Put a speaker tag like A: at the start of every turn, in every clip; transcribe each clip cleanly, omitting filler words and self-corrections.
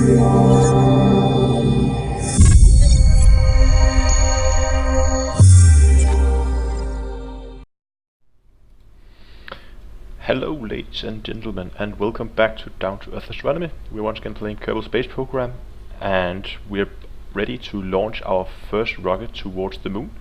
A: Hello ladies and gentlemen, and welcome back to Down to Earth Astronomy. We're once again playing Kerbal space program, and we're ready to launch our first rocket towards the moon.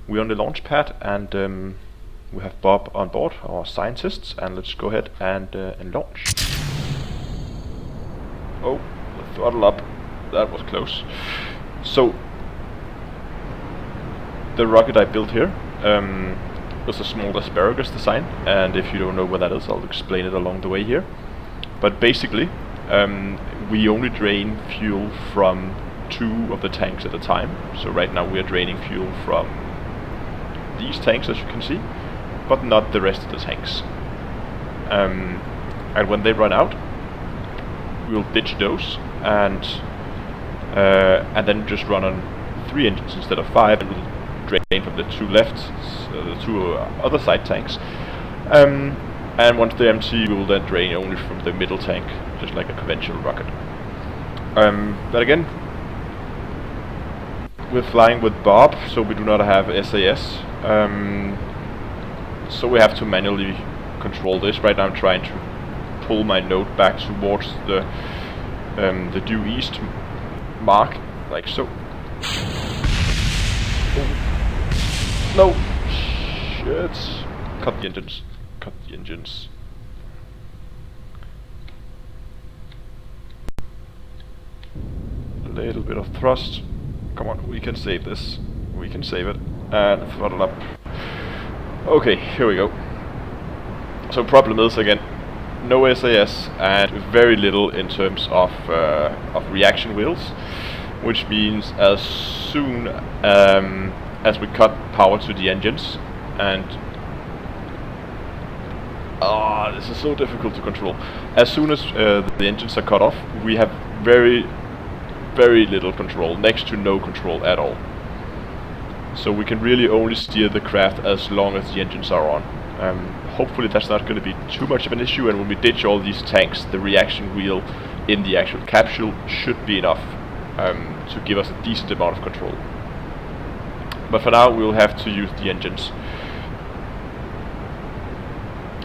A: We're on the launch pad, and we have Bob on board, our scientists, and let's go ahead and launch. Oh, the throttle up. That was close. So, the rocket I built here was a small asparagus design, and if you don't know what that is, I'll explain it along the way here. But basically, we only drain fuel from 2 of the tanks at a time. So right now we are draining fuel from these tanks, as you can see, but not the rest of the tanks. And when they run out, we'll ditch those and then just run on 3 engines instead of 5, and we'll drain from the 2 left, the 2 other side tanks, and once they're empty, we will then drain only from the middle tank, just like a conventional rocket. But again, we're flying with Bob, so we do not have SAS, so we have to manually control this. Right now I'm trying to pull my node back towards the due east mark, like so. Oh. No! Shit! Cut the engines. Cut the engines. A little bit of thrust. Come on, we can save this. We can save it. And throttle up. Okay, here we go. So problem is, again, no SAS and very little in terms of reaction wheels, which means as soon as we cut power to the engines, and this is so difficult to control. As soon as the engines are cut off, we have very little control, next to no control at all. So we can really only steer the craft as long as the engines are on. Hopefully that's not going to be too much of an issue, and when we ditch all these tanks, the reaction wheel in the actual capsule should be enough to give us a decent amount of control. But for now, we'll have to use the engines.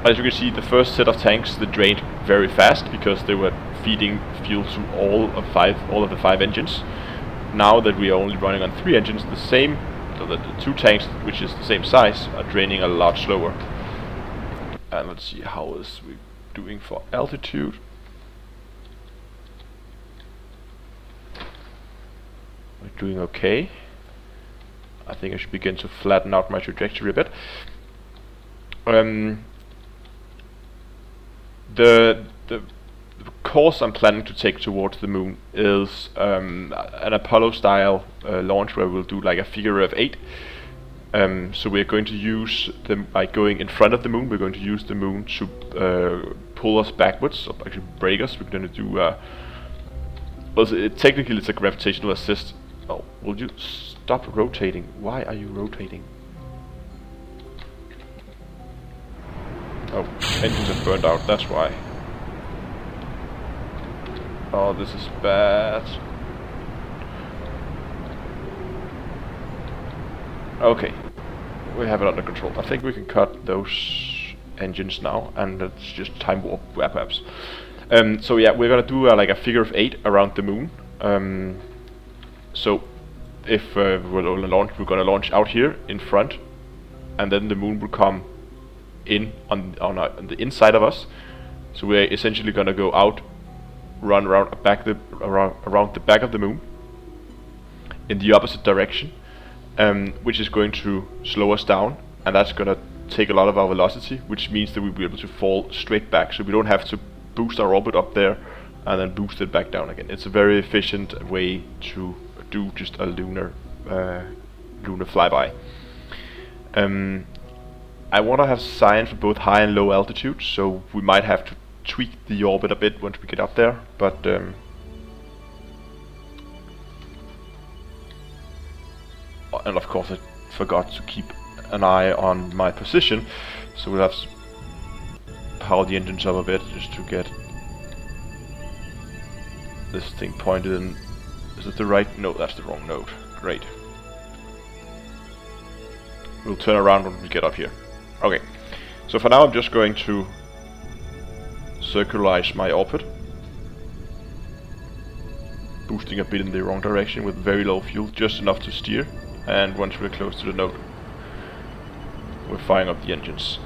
A: As you can see, the first set of tanks, they drained very fast because they were feeding fuel to all of the 5 engines. Now that we are only running on 3 engines, so the 2 tanks, which is the same size, are draining a lot slower. And let's see, how is we doing for altitude? We're doing okay. I think I should begin to flatten out my trajectory a bit. The course I'm planning to take towards the moon is an Apollo style launch, where we'll do like a figure of 8. So we're going to use by going in front of the moon, we're going to use the moon to pull us backwards, or actually brake us. We're going to do technically it's a gravitational assist. Oh, will you stop rotating? Why are you rotating? Oh, engines have burned out, that's why. Oh, this is bad. Okay, we have it under control. I think we can cut those engines now, and let's just time warp perhaps. So yeah, we're gonna do like a figure of 8 around the moon. So if we're gonna launch out here in front, and then the moon will come in on the inside of us. So we're essentially gonna go out, run around around the back of the moon in the opposite direction, which is going to slow us down, and that's gonna take a lot of our velocity, which means that we'll be able to fall straight back, so we don't have to boost our orbit up there and then boost it back down again. It's a very efficient way to do just a lunar flyby. I want to have sceince for both high and low altitude, so we might have to tweak the orbit a bit once we get up there, but and of course I forgot to keep an eye on my position, so we'll have to power the engines up a bit just to get this thing pointed in. Is it the right? No, that's the wrong node. Great. We'll turn around when we get up here. Okay. So for now I'm just going to circularize my orbit. Boosting a bit in the wrong direction with very low fuel, just enough to steer. And once we're close to the node, we're firing up the engines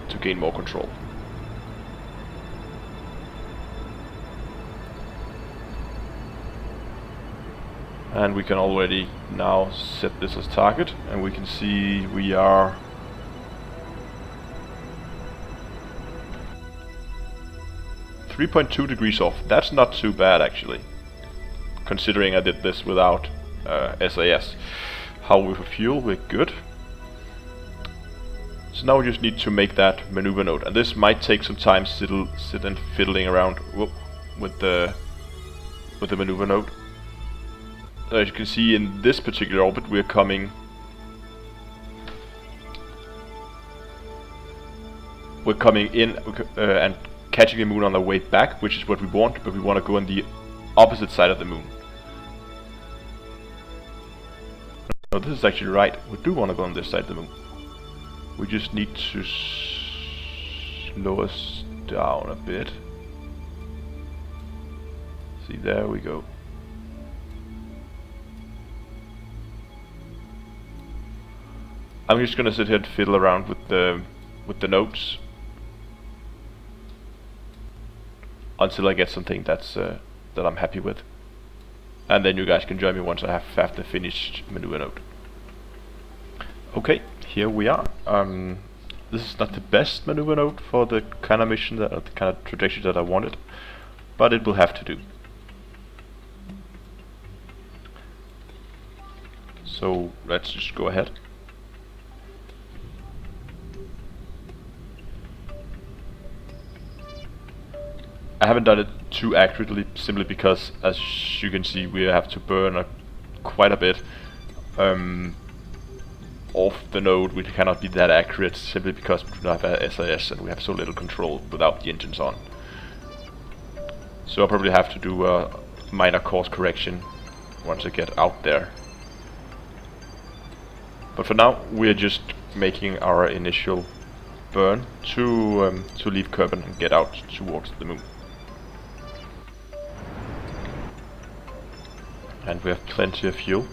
A: to gain more control. And we can already now set this as target, and we can see we are .2 degrees off. That's not too bad actually, considering I did this without SAS. How we for fuel, we're good. So now we just need to make that maneuver node, and this might take some time sitting fiddling around with the maneuver node. As you can see in this particular orbit, we're coming in and catching the moon on the way back, which is what we want, but we want to go on the opposite side of the moon. No, this is actually right. We do want to go on this side of the moon. We just need to slow us down a bit. See, there we go. I'm just gonna sit here and fiddle around with the nodes until I get something that's that I'm happy with, and then you guys can join me once I have the finished maneuver node. Okay, here we are. This is not the best maneuver node for the kind of mission the kind of trajectory that I wanted, but it will have to do. So let's just go ahead. I haven't done it too accurately, simply because, as you can see, we have to burn quite a bit off the node. We cannot be that accurate, simply because we do not have SAS and we have so little control without the engines on. So I'll probably have to do a minor course correction once I get out there. But for now, we're just making our initial burn to leave Kerbal and get out towards the moon. And we have plenty of fuel.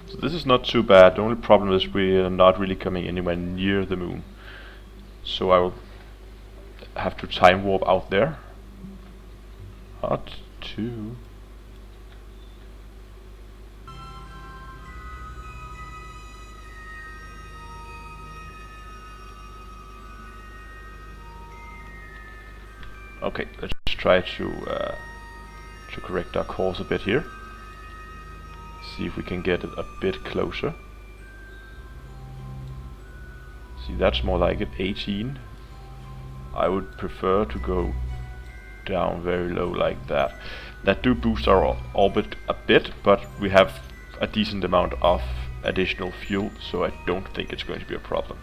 A: So this is not too bad. The only problem is we are not really coming anywhere near the moon. So I will have to time warp out there. Not too. Okay, let's try to correct our course a bit here. See if we can get it a bit closer. See, that's more like it, 18. I would prefer to go down very low like that. That do boost our orbit a bit, but we have a decent amount of additional fuel, so I don't think it's going to be a problem.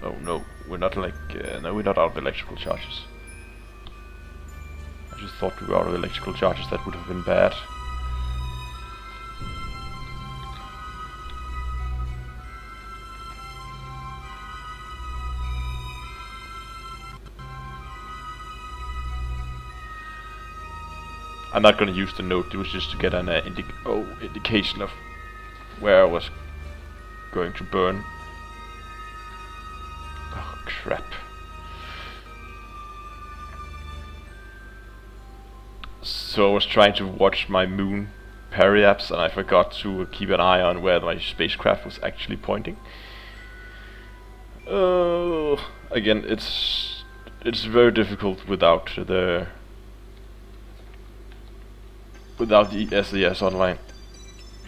A: Oh no, we're not like, no, we're not out of electrical charges. I just thought we were out of electrical charges. That would have been bad. I'm not going to use the node. It was just to get an indication of where I was going to burn. Oh crap. So I was trying to watch my moon periapse and I forgot to keep an eye on where my spacecraft was actually pointing. Again, it's very difficult without the without the SAS online.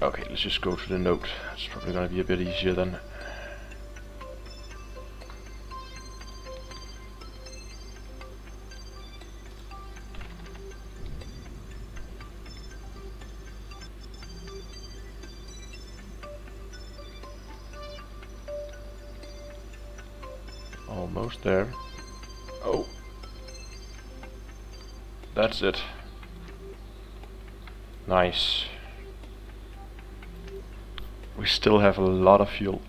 A: Okay, let's just go to the node. It's probably gonna be a bit easier then. Almost there. Oh. That's it. Nice. We still have a lot of fuel.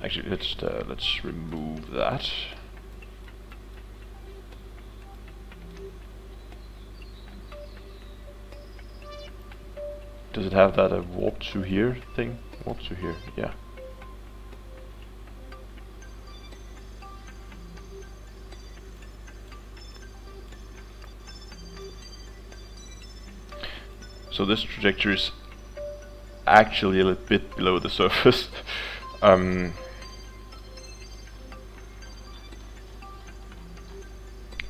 A: Actually, let's remove that. Does it have that warp to here thing? Warp to here, yeah. So this trajectory is actually a little bit below the surface.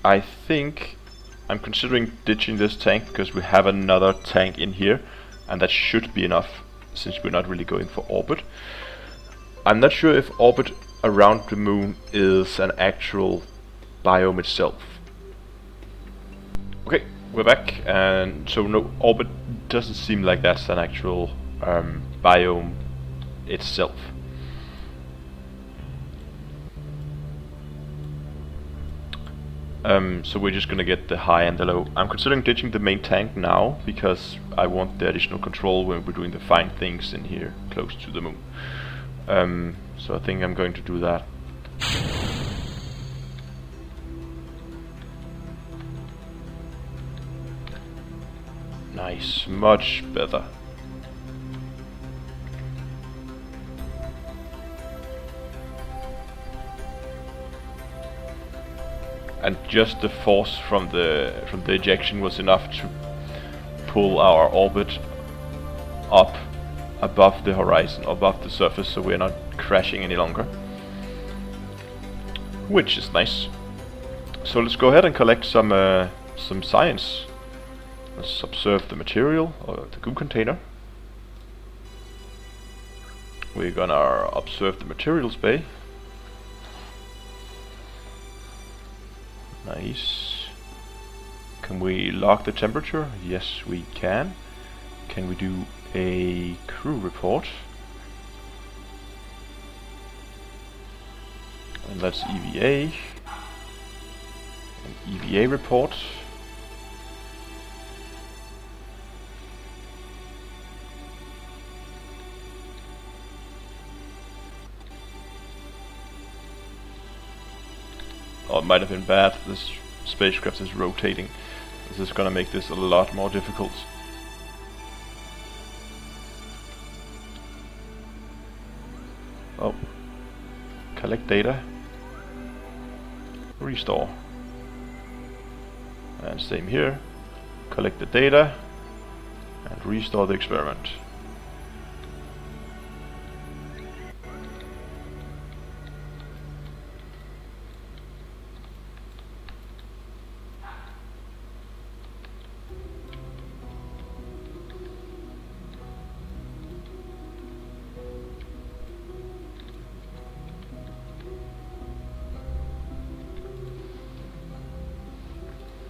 A: I think I'm considering ditching this tank because we have another tank in here, and that should be enough since we're not really going for orbit. I'm not sure if orbit around the moon is an actual biome itself. Okay, we're back, and so no, orbit doesn't seem like that's an actual biome itself. So we're just gonna get the high and the low. I'm considering ditching the main tank now because I want the additional control when we're doing the fine things in here close to the moon. So I think I'm going to do that. Nice, much better. And just the force from the ejection was enough to pull our orbit up above the horizon, above the surface, so we're not crashing any longer, which is nice. So let's go ahead and collect some science. Let's observe the material, or the goo container. We're gonna observe the materials bay. Nice. Can we log the temperature? Yes, we can. Can we do a crew report? And that's EVA. An EVA report. Oh, it might have been bad. This spacecraft is rotating. This is gonna make this a lot more difficult. Oh. Collect data. Restore. And same here. Collect the data and restore the experiment.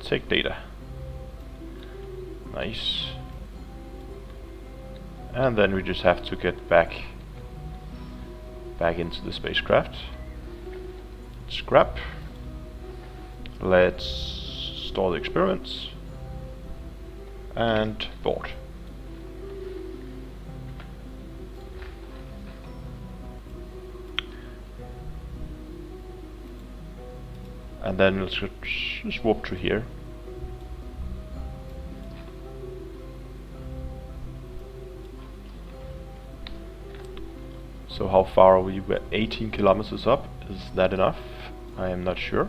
A: Take data. Nice. And then we just have to get back into the spacecraft. Scrap. Let's store the experiments and board. And then let's just warp to here. So how far are we? We're 18 kilometers up. Is that enough? I am not sure.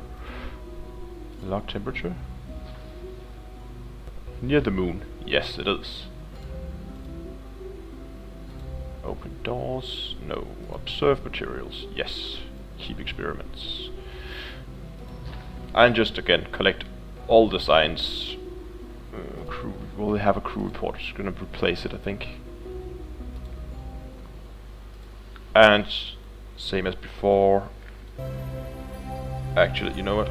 A: Log temperature. Near the moon. Yes, it is. Open doors. No. Observe materials. Yes. keep experiments. And just again collect all the signs. Crew, will they have a crew report? Just gonna replace it, I think. And same as before. Actually, you know what?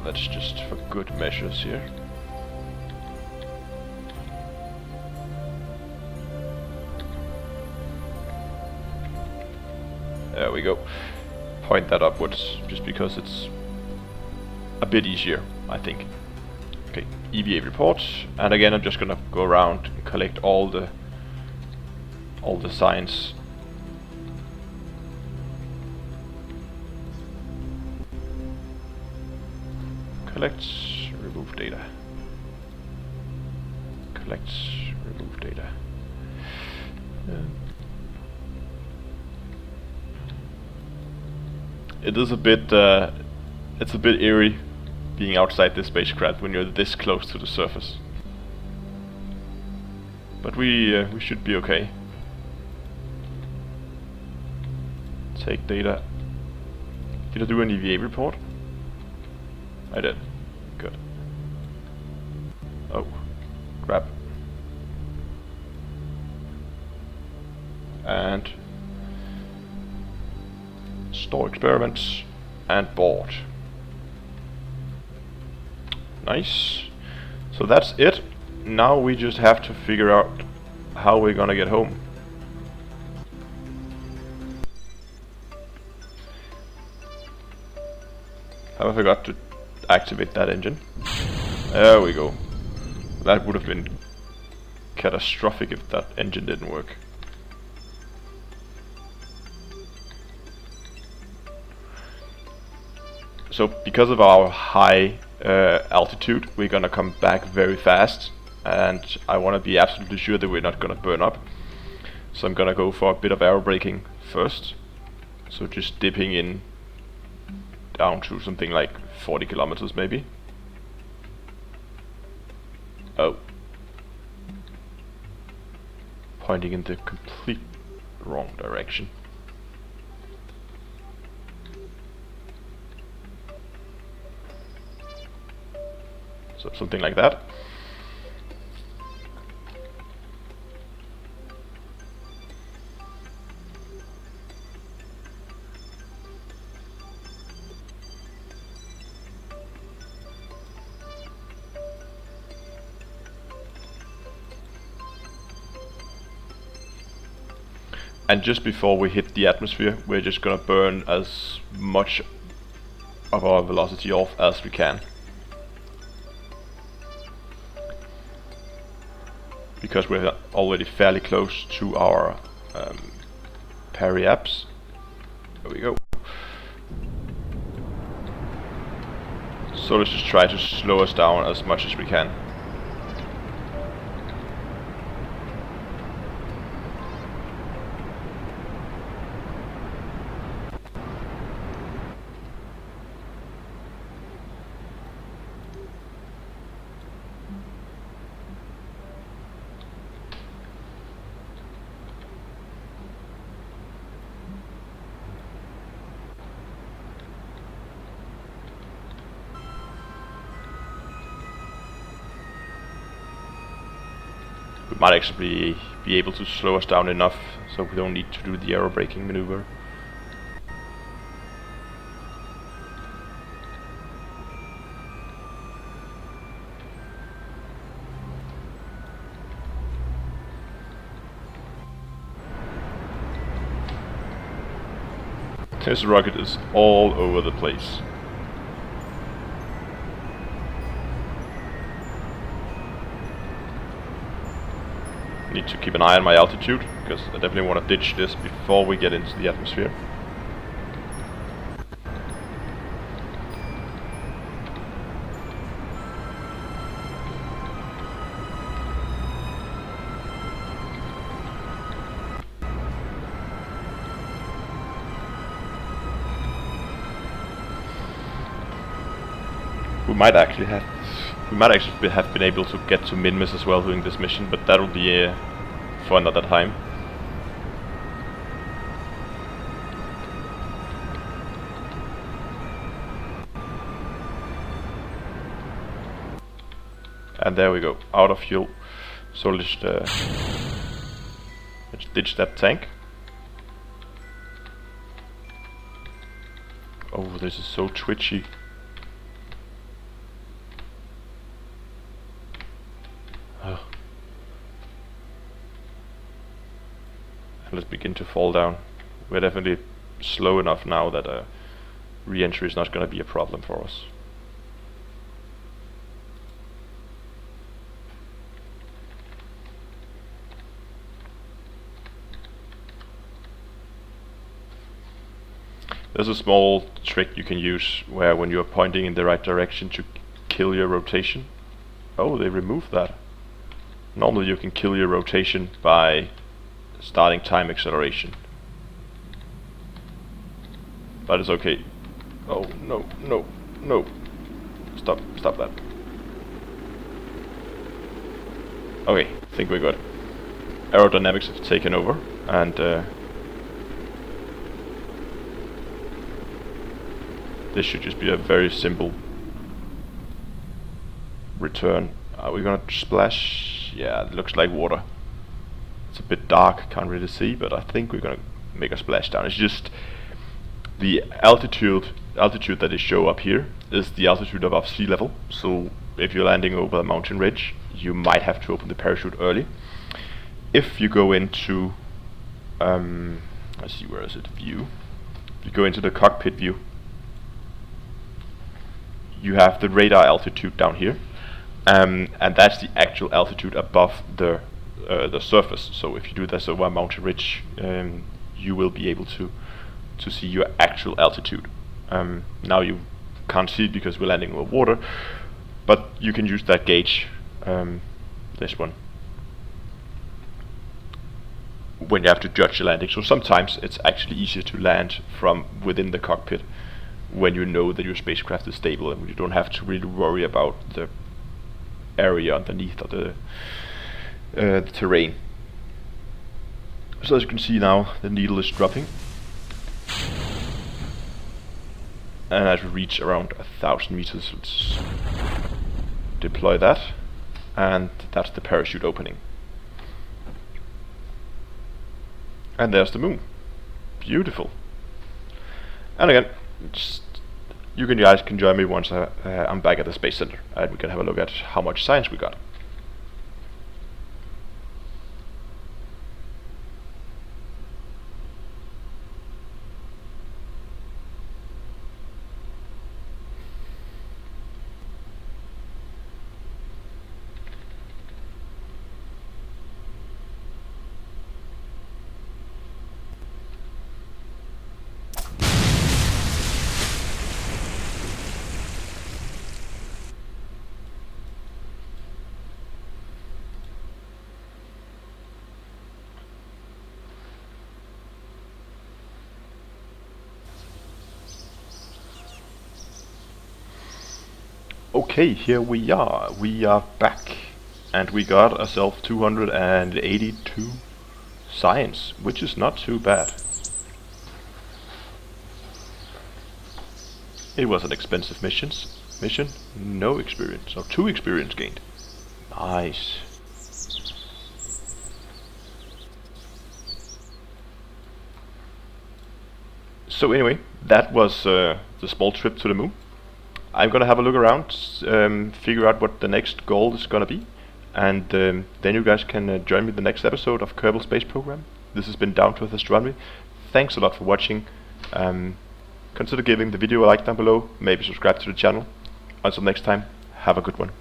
A: Let's just for good measures here. There we go. Point that upwards, just because it's a bit easier, I think. Okay, EVA reports, and again I'm just gonna go around and collect all the signs. Collect, remove data. Collect, remove data. It is a bit, it's a bit eerie being outside this spacecraft when you're this close to the surface. But we should be okay. Take data. Did I do an EVA report? I did. Good. Oh, crap. And store experiments and board. Nice. So that's it. Now we just have to figure out how we're gonna get home. I forgot to activate that engine. There we go. That would have been catastrophic if that engine didn't work. So because of our high altitude, we're gonna come back very fast, and I want to be absolutely sure that we're not gonna burn up. So I'm gonna go for a bit of aerobraking first. So just dipping in down to something like 40 kilometers maybe. Oh. Pointing in the complete wrong direction. So something like that. And just before we hit the atmosphere, we're just gonna burn as much of our velocity off as we can. Because we're already fairly close to our periapse. There we go. So let's just try to slow us down as much as we can. We might actually be able to slow us down enough so we don't need to do the aerobraking maneuver. This rocket is all over the place. Need to keep an eye on my altitude, because I definitely want to ditch this before we get into the atmosphere. We might actually have been able to get to Minmus as well doing this mission, but that'll be for another time. And there we go, out of fuel. So let's ditch that tank. Oh, this is so twitchy. Oh. And let's begin to fall down. We're definitely slow enough now that re-entry is not going to be a problem for us. There's a small trick you can use where when you're pointing in the right direction to kill your rotation. Oh, they removed that. Normally you can kill your rotation by starting time acceleration. But it's okay. Oh, no, no, no. Stop that. Okay, I think we're good. Aerodynamics have taken over, and this should just be a very simple return. Are we gonna splash? Yeah, it looks like water. It's a bit dark, can't really see, but I think we're gonna make a splashdown. It's just the altitude that they show up here is the altitude above sea level. So if you're landing over a mountain ridge, you might have to open the parachute early. If you go into let's see, where is it? View. If you go into the cockpit view, you have the radar altitude down here, and that's the actual altitude above the surface. So if you do this over a mountain ridge, you will be able to see your actual altitude. Now you can't see it because we're landing over water, but you can use that gauge, this one, when you have to judge the landing. So sometimes it's actually easier to land from within the cockpit when you know that your spacecraft is stable and you don't have to really worry about the area underneath or the terrain. So as you can see now, the needle is dropping, and as we reach around 1,000 meters, let's deploy that, and that's the parachute opening. And there's the moon. Beautiful. And again, you guys can join me once I'm back at the Space Center, and we can have a look at how much science we got. Okay, here we are. We are back, and we got ourselves 282 science, which is not too bad. It was an expensive mission. No experience, or 2 experience gained. Nice. So anyway, that was the small trip to the moon. I'm gonna have a look around, figure out what the next goal is gonna be, and then you guys can join me in the next episode of Kerbal Space Program. This has been Down to Earth Astronomy. Thanks a lot for watching. Consider giving the video a like down below, maybe subscribe to the channel. Until next time, have a good one.